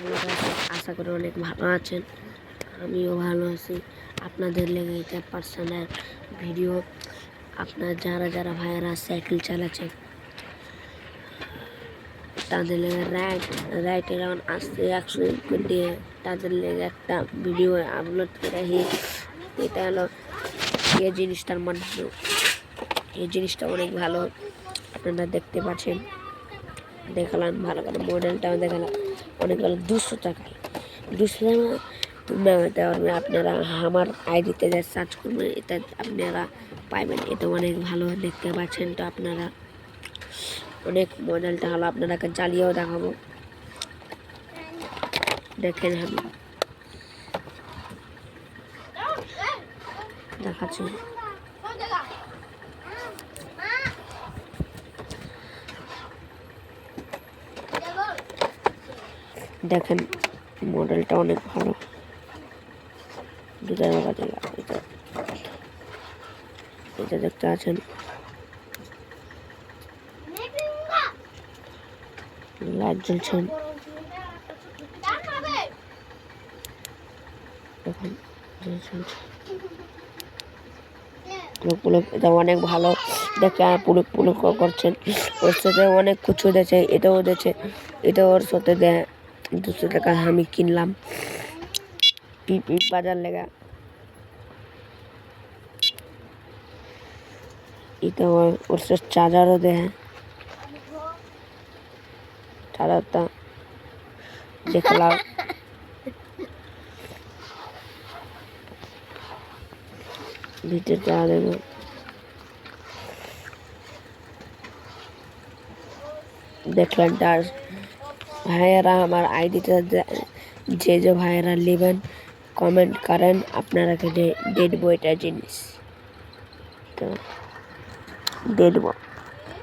ভালো আছেন, আশা করি অনেক ভালো আছেন। আমিও ভালো আছি। আপনাদের লেগে এটা পার্সোনাল ভিডিও। আপনার যারা যারা ভাইয়েরা সাইকেল চালাচ্ছেন তাদের লেগে রাইট এরাউন্ড আসতে 100 দিয়ে তাদের লেগে একটা ভিডিও আপলোড করে রাখি। এটা হলো এই জিনিসটার মধ্যে এই জিনিসটা অনেক ভালো, আপনারা দেখতে পাচ্ছেন। দেখালাম ভালো করে মডেলটাও দেখালাম অনেক ভালো। 200 টাকায় 200 টাকা আপনারা আমার আইডিতে যা সার্চ করবেন এটা আপনারা পাইবেন। এটা অনেক ভালো দেখতে পাচ্ছেন। তো আপনারা অনেক মডেলটা হলো, আপনারাকে জ্বালিয়েও দেখাবো। দেখেন আমি দেখাচ্ছি। দেখেন মডেলটা অনেক ভালো। এটা দেখতে আছেন, লাইট জ্বলছেন। এটা অনেক ভালো দেখে পুলক পুলক করছেন। ওর সাথে অনেক কিছু দিয়েছে, এটাও দিয়েছে, এটা ওর সাথে দেয় 200 টাকা আমি কিনলাম বাজার লেগা। এটা ওর সাথে চার্জারও দেয়, চার্জারটা দেখলাম। ভিতরটা দেবো, দেখলেন। তার ভাইয়েরা আমার আইডিটা যে ভাইয়েরা নেবেন কমেন্ট করেন, আপনারাকে দেখবো এটা জিনিস তো দেখবো।